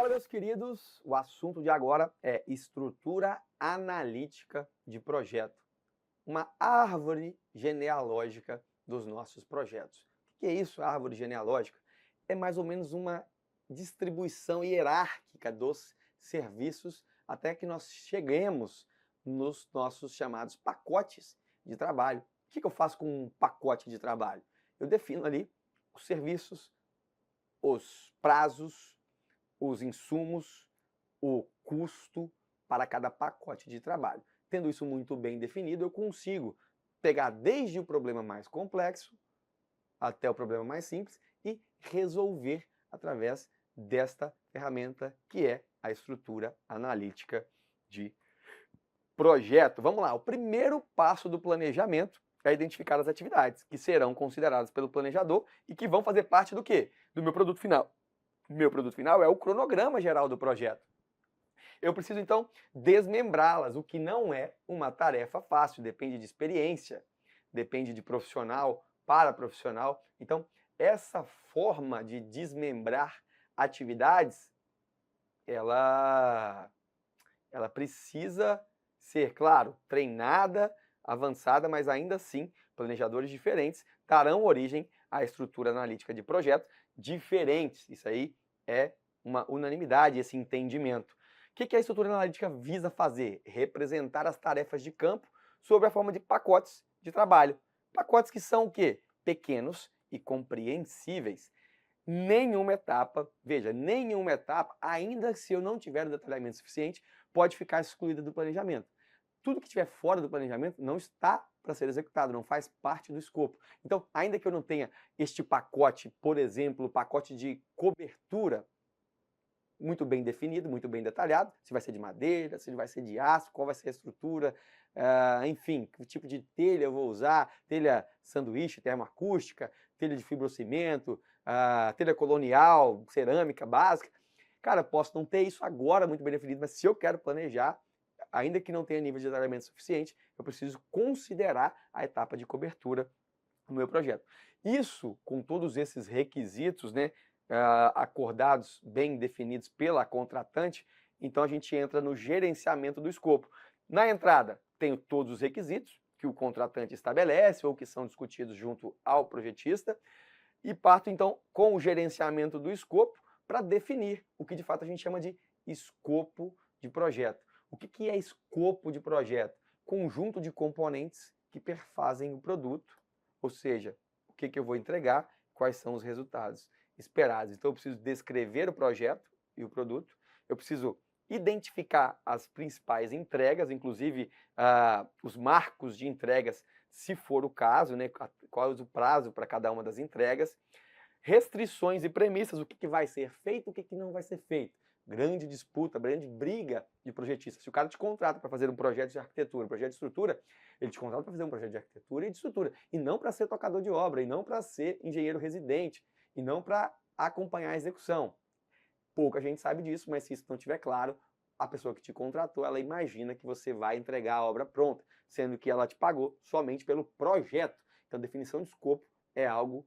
Fala, meus queridos, o assunto de agora é estrutura analítica de projeto, uma árvore genealógica dos nossos projetos. O que é isso, árvore genealógica? É mais ou menos uma distribuição hierárquica dos serviços até que nós cheguemos nos nossos chamados pacotes de trabalho. O que eu faço com um pacote de trabalho? Eu defino ali os serviços, os prazos, os insumos, o custo para cada pacote de trabalho. Tendo isso muito bem definido, eu consigo pegar desde o problema mais complexo até o problema mais simples e resolver através desta ferramenta que é a estrutura analítica de projeto. Vamos lá, o primeiro passo do planejamento é identificar as atividades que serão consideradas pelo planejador e que vão fazer parte do quê? Do meu produto final. Meu produto final é o cronograma geral do projeto. Eu preciso, então, desmembrá-las, o que não é uma tarefa fácil, depende de experiência, depende de profissional para profissional. Então, essa forma de desmembrar atividades, ela precisa ser, claro, treinada, avançada, mas ainda assim, planejadores diferentes darão origem à estrutura analítica de projeto diferentes. Isso aí é uma unanimidade, esse entendimento. O que a estrutura analítica visa fazer? Representar as tarefas de campo sob a forma de pacotes de trabalho. Pacotes que são o quê? Pequenos e compreensíveis. Nenhuma etapa, veja, nenhuma etapa, ainda se eu não tiver detalhamento suficiente, pode ficar excluída do planejamento. Tudo que estiver fora do planejamento não está para ser executado, não faz parte do escopo. Então, ainda que eu não tenha este pacote, por exemplo, o pacote de cobertura, muito bem definido, muito bem detalhado, se vai ser de madeira, se vai ser de aço, qual vai ser a estrutura, enfim, que tipo de telha eu vou usar, telha sanduíche, termoacústica, telha de fibrocimento, telha colonial, cerâmica básica. Cara, posso não ter isso agora muito bem definido, mas se eu quero planejar, ainda que não tenha nível de detalhamento suficiente, eu preciso considerar a etapa de cobertura no meu projeto. Isso, com todos esses requisitos, né, acordados, bem definidos pela contratante, então a gente entra no gerenciamento do escopo. Na entrada, tenho todos os requisitos que o contratante estabelece ou que são discutidos junto ao projetista e parto então com o gerenciamento do escopo para definir o que de fato a gente chama de escopo de projeto. O que é escopo de projeto? Conjunto de componentes que perfazem o produto, ou seja, o que eu vou entregar, quais são os resultados esperados. Então eu preciso descrever o projeto e o produto, eu preciso identificar as principais entregas, inclusive os marcos de entregas, se for o caso, né, qual é o prazo para cada uma das entregas, restrições e premissas, o que vai ser feito, o que não vai ser feito. Grande disputa, grande briga de projetista. Se o cara te contrata para fazer um projeto de arquitetura, um projeto de estrutura, ele te contrata para fazer um projeto de arquitetura e de estrutura, e não para ser tocador de obra, e não para ser engenheiro residente, e não para acompanhar a execução. Pouca gente sabe disso, mas se isso não estiver claro, a pessoa que te contratou, ela imagina que você vai entregar a obra pronta, sendo que ela te pagou somente pelo projeto. Então, definição de escopo é algo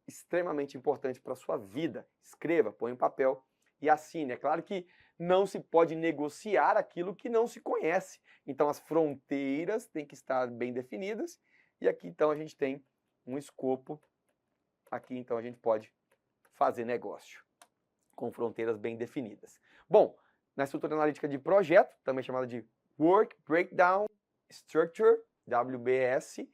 extremamente importante para a sua vida. Escreva, põe em papel e assine. É claro que não se pode negociar aquilo que não se conhece. Então, as fronteiras têm que estar bem definidas. E aqui, então, a gente tem um escopo. Aqui, então, a gente pode fazer negócio com fronteiras bem definidas. Bom, na estrutura analítica de projeto, também chamada de Work Breakdown Structure, WBS,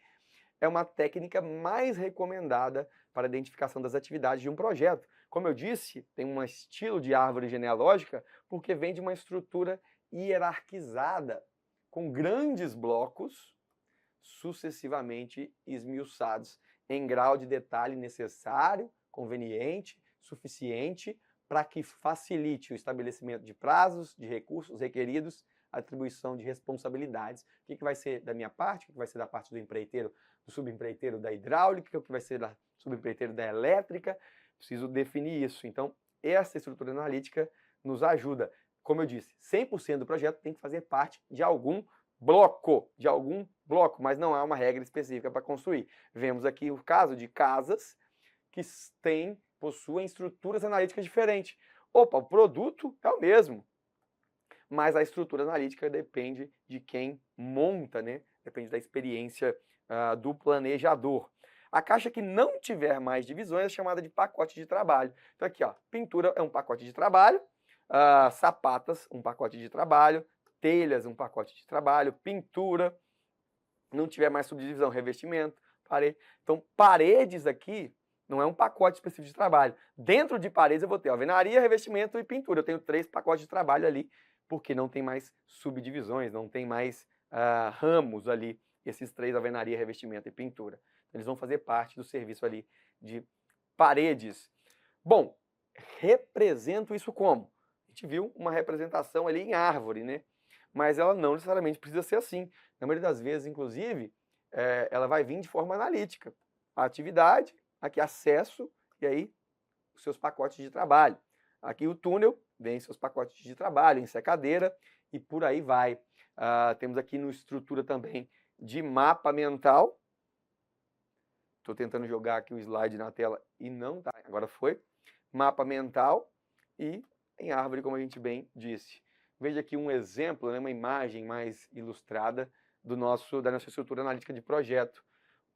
é uma técnica mais recomendada para a identificação das atividades de um projeto. Como eu disse, tem um estilo de árvore genealógica porque vem de uma estrutura hierarquizada, com grandes blocos sucessivamente esmiuçados em grau de detalhe necessário, conveniente, suficiente para que facilite o estabelecimento de prazos, de recursos requeridos, atribuição de responsabilidades. O que vai ser da minha parte, o que vai ser da parte do empreiteiro, do subempreiteiro da hidráulica, o que vai ser da subempreiteiro da elétrica. Preciso definir isso. Então, essa estrutura analítica nos ajuda. Como eu disse, 100% do projeto tem que fazer parte de algum bloco, mas não há uma regra específica para construir. Vemos aqui o caso de casas que possuem estruturas analíticas diferentes. Opa, o produto é o mesmo, mas a estrutura analítica depende de quem monta, né? Depende da experiência do planejador. A caixa que não tiver mais divisões é chamada de pacote de trabalho. Então aqui, ó, pintura é um pacote de trabalho, sapatas, um pacote de trabalho, telhas, um pacote de trabalho, pintura, não tiver mais subdivisão, revestimento, parede. Então, paredes aqui não é um pacote específico de trabalho. Dentro de paredes eu vou ter alvenaria, revestimento e pintura. Eu tenho 3 pacotes de trabalho ali, porque não tem mais subdivisões, não tem mais ramos ali, esses 3, alvenaria, revestimento e pintura. Eles vão fazer parte do serviço ali de paredes. Bom, represento isso como? A gente viu uma representação ali em árvore, né? Mas ela não necessariamente precisa ser assim. Na maioria das vezes, inclusive, ela vai vir de forma analítica. A atividade, aqui acesso, e aí os seus pacotes de trabalho. Aqui o túnel, vem seus pacotes de trabalho, ensecadeira, e por aí vai. Temos aqui no estrutura também de mapa mental. Estou tentando jogar aqui o slide na tela e não tá. Agora foi. Mapa mental e em árvore, como a gente bem disse. Veja aqui um exemplo, né, uma imagem mais ilustrada da nossa estrutura analítica de projeto.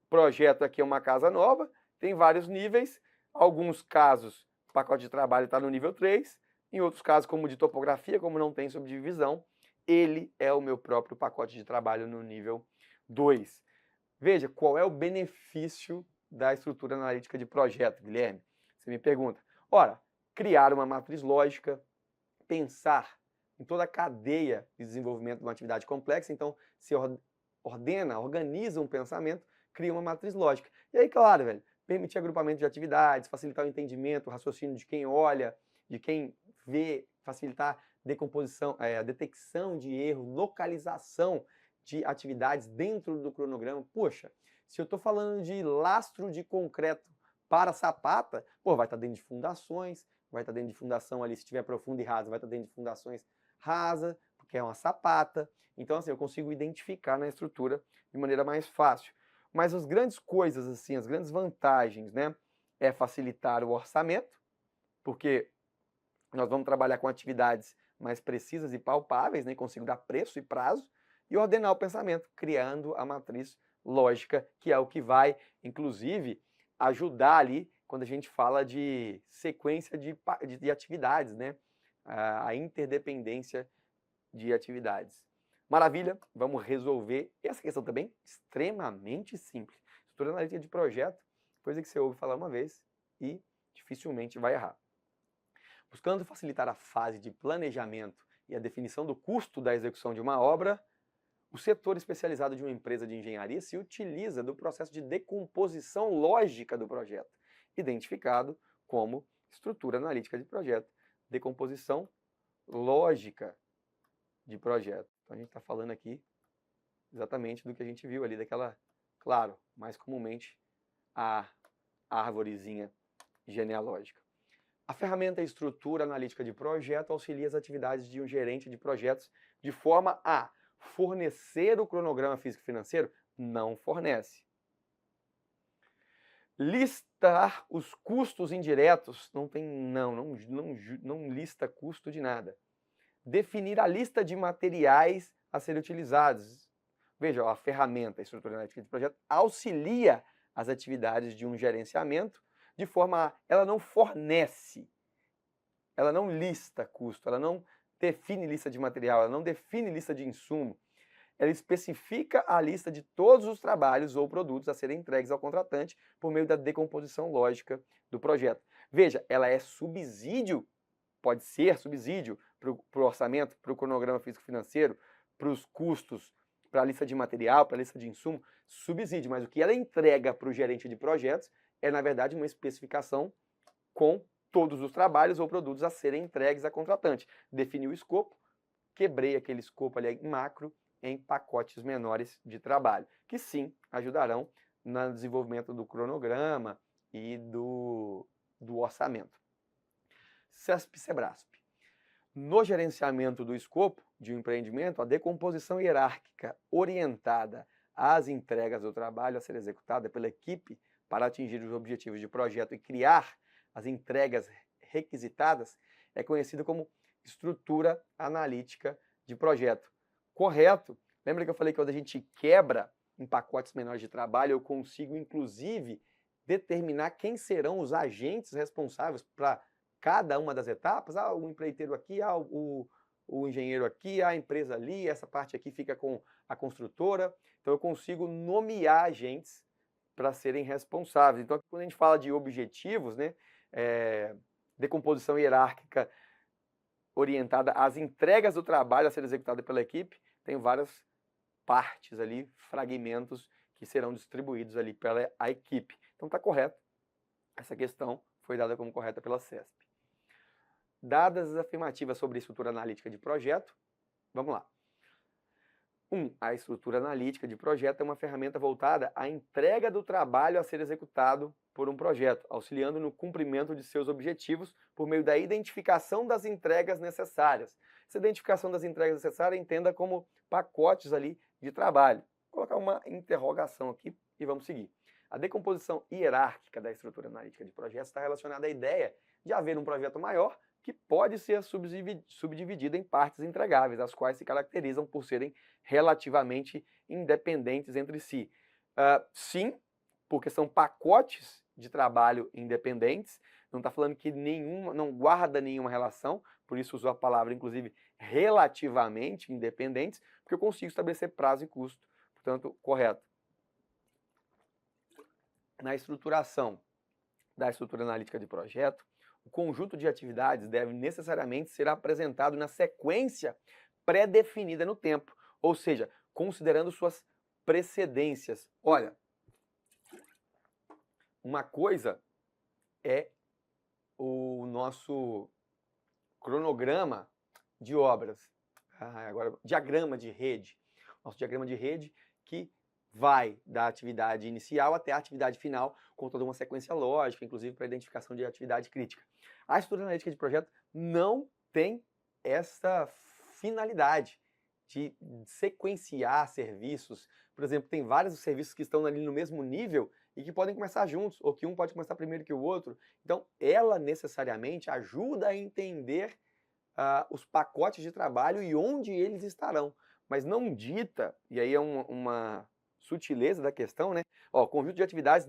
O projeto aqui é uma casa nova, tem vários níveis. Alguns casos, o pacote de trabalho está no nível 3. Em outros casos, como de topografia, como não tem subdivisão, ele é o meu próprio pacote de trabalho no nível 2. Veja, qual é o benefício da estrutura analítica de projeto, Guilherme? Você me pergunta. Ora, criar uma matriz lógica, pensar em toda a cadeia de desenvolvimento de uma atividade complexa, então se organiza um pensamento, cria uma matriz lógica. E aí, claro, velho, permitir agrupamento de atividades, facilitar o entendimento, o raciocínio de quem olha, de quem vê, facilitar decomposição, a detecção de erro, localização de atividades dentro do cronograma. Poxa, se eu estou falando de lastro de concreto para sapata, pô, vai estar dentro de fundações, vai estar dentro de fundação ali, se tiver profunda e rasa, vai estar dentro de fundações rasa, porque é uma sapata. Então, assim, eu consigo identificar na estrutura de maneira mais fácil. Mas as grandes coisas, assim, as grandes vantagens, né, é facilitar o orçamento, porque nós vamos trabalhar com atividades mais precisas e palpáveis, né, consigo dar preço e prazo, e ordenar o pensamento, criando a matriz lógica, que é o que vai, inclusive, ajudar ali quando a gente fala de sequência de atividades, né? A interdependência de atividades. Maravilha, vamos resolver essa questão também, extremamente simples. Estrutura analítica de projeto, coisa que você ouve falar uma vez e dificilmente vai errar. Buscando facilitar a fase de planejamento e a definição do custo da execução de uma obra, o setor especializado de uma empresa de engenharia se utiliza do processo de decomposição lógica do projeto, identificado como estrutura analítica de projeto. Decomposição lógica de projeto. Então a gente está falando aqui exatamente do que a gente viu ali, daquela, claro, mais comumente a árvorezinha genealógica. A ferramenta estrutura analítica de projeto auxilia as atividades de um gerente de projetos de forma a fornecer o cronograma físico-financeiro? Não fornece. Listar os custos indiretos? Não lista custo de nada. Definir a lista de materiais a serem utilizados. Veja, a ferramenta a estrutura analítica de projeto auxilia as atividades de um gerenciamento de forma a ela não fornece, ela não lista custo, ela não define lista de material, ela não define lista de insumo. Ela especifica a lista de todos os trabalhos ou produtos a serem entregues ao contratante por meio da decomposição lógica do projeto. Veja, ela é subsídio, pode ser subsídio para o orçamento, para o cronograma físico-financeiro, para os custos, para a lista de material, para a lista de insumo, subsídio. Mas o que ela entrega para o gerente de projetos é, na verdade, uma especificação com todos os trabalhos ou produtos a serem entregues a contratante. Defini o escopo, quebrei aquele escopo ali em macro em pacotes menores de trabalho, que sim ajudarão no desenvolvimento do cronograma e do orçamento. CESP-SEBRASP. No gerenciamento do escopo de um empreendimento, a decomposição hierárquica orientada às entregas do trabalho a ser executada pela equipe para atingir os objetivos de projeto e criar as entregas requisitadas é conhecida como estrutura analítica de projeto. Correto? Lembra que eu falei que quando a gente quebra em pacotes menores de trabalho, eu consigo, inclusive, determinar quem serão os agentes responsáveis para cada uma das etapas? O empreiteiro aqui, o engenheiro aqui, a empresa ali, essa parte aqui fica com a construtora. Então, eu consigo nomear agentes para serem responsáveis. Então, quando a gente fala de objetivos, né, decomposição hierárquica orientada às entregas do trabalho a ser executado pela equipe, tem várias partes ali, fragmentos que serão distribuídos ali pela a equipe. Então está correto. Essa questão foi dada como correta pela CESP. Dadas as afirmativas sobre a estrutura analítica de projeto, vamos lá. 1. A estrutura analítica de projeto é uma ferramenta voltada à entrega do trabalho a ser executado por um projeto, auxiliando no cumprimento de seus objetivos por meio da identificação das entregas necessárias. Essa identificação das entregas necessárias entenda como pacotes ali de trabalho. Vou colocar uma interrogação aqui e vamos seguir. A decomposição hierárquica da estrutura analítica de projetos está relacionada à ideia de haver um projeto maior que pode ser subdividido em partes entregáveis, as quais se caracterizam por serem relativamente independentes entre si. Sim, porque são pacotes de trabalho independentes, não está falando que não guarda nenhuma relação, por isso usou a palavra, inclusive, relativamente independentes, porque eu consigo estabelecer prazo e custo, portanto, correto. Na estruturação da estrutura analítica de projeto, o conjunto de atividades deve necessariamente ser apresentado na sequência pré-definida no tempo, ou seja, considerando suas precedências. Olha, uma coisa é o nosso cronograma de obras, agora diagrama de rede, nosso diagrama de rede que vai da atividade inicial até a atividade final, com toda uma sequência lógica, inclusive para identificação de atividade crítica. A estrutura analítica de projeto não tem essa finalidade de sequenciar serviços. Por exemplo, tem vários serviços que estão ali no mesmo nível e que podem começar juntos, ou que um pode começar primeiro que o outro. Então, ela necessariamente ajuda a entender os pacotes de trabalho e onde eles estarão, mas não dita, e aí é uma sutileza da questão, né? O conjunto de atividades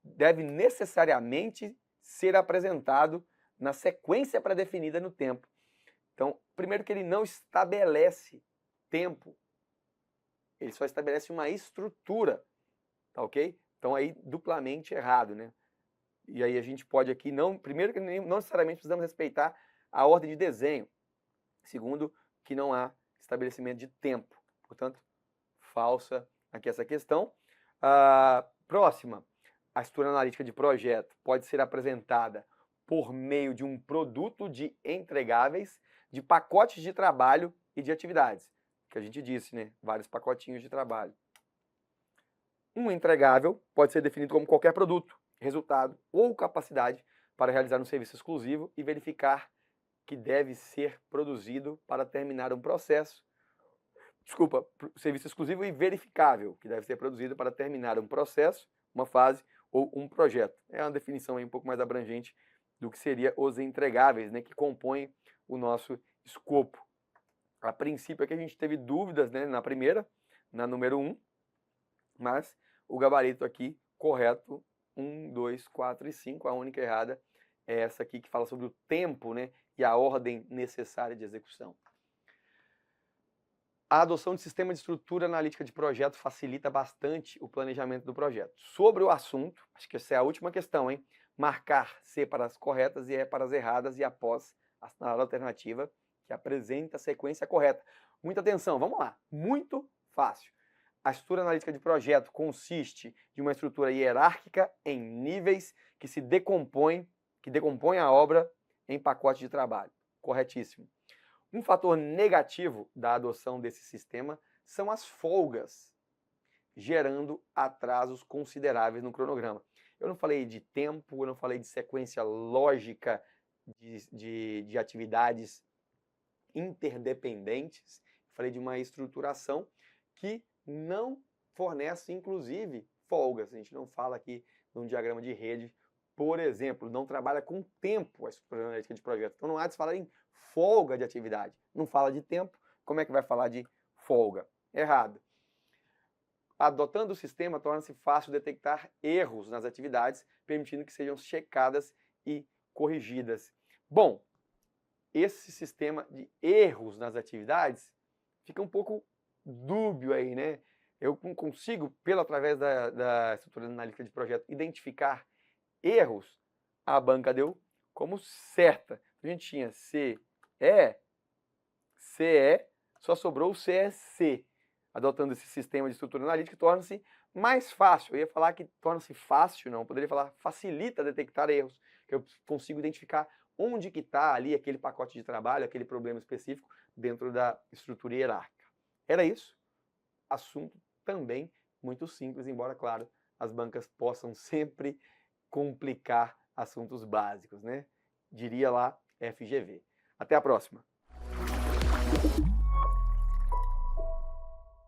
deve necessariamente ser apresentado na sequência pré-definida no tempo. Então, primeiro que ele não estabelece tempo, ele só estabelece uma estrutura, tá ok? Então aí duplamente errado, né? E aí a gente pode aqui, primeiro que não necessariamente precisamos respeitar a ordem de desenho, segundo que não há estabelecimento de tempo, portanto, falsa aqui essa questão. Próxima, a estrutura analítica de projeto pode ser apresentada por meio de um produto de entregáveis, de pacotes de trabalho e de atividades, que a gente disse, né? Vários pacotinhos de trabalho. Um entregável pode ser definido como qualquer produto, resultado ou capacidade para realizar um serviço exclusivo e verificar que deve ser produzido para terminar um processo. Serviço exclusivo e verificável, que deve ser produzido para terminar um processo, uma fase ou um projeto. É uma definição aí um pouco mais abrangente do que seria os entregáveis, né, que compõem o nosso escopo. A princípio é que a gente teve dúvidas, né, na número 1, mas o gabarito aqui correto, 1, 2, 4 e 5, a única errada é essa aqui que fala sobre o tempo, né, e a ordem necessária de execução. A adoção de sistema de estrutura analítica de projeto facilita bastante o planejamento do projeto. Sobre o assunto, acho que essa é a última questão, hein? Marcar C para as corretas e E para as erradas e após assinalar a alternativa que apresenta a sequência correta. Muita atenção, vamos lá. Muito fácil. A estrutura analítica de projeto consiste de uma estrutura hierárquica em níveis que decompõe a obra em pacote de trabalho. Corretíssimo. Um fator negativo da adoção desse sistema são as folgas, gerando atrasos consideráveis no cronograma. Eu não falei de tempo, eu não falei de sequência lógica de atividades interdependentes, eu falei de uma estruturação que não fornece, inclusive, folgas. A gente não fala aqui num diagrama de rede por exemplo, não trabalha com tempo a estrutura analítica de projeto. Então não há de se falar em folga de atividade. Não fala de tempo, como é que vai falar de folga? Errado. Adotando o sistema, torna-se fácil detectar erros nas atividades, permitindo que sejam checadas e corrigidas. Bom, esse sistema de erros nas atividades fica um pouco dúbio aí, né? Eu consigo, através da estrutura analítica de projeto, identificar erros. A banca deu como certa. A gente tinha CE, CE, só sobrou o CEC. Adotando esse sistema de estrutura analítica, torna-se mais fácil. Eu ia falar que torna-se fácil, não. Eu poderia falar facilita detectar erros. Que eu consigo identificar onde que está ali aquele pacote de trabalho, aquele problema específico dentro da estrutura hierárquica. Era isso. Assunto também muito simples, embora, claro, as bancas possam sempre complicar assuntos básicos, né? Diria lá FGV. Até a próxima.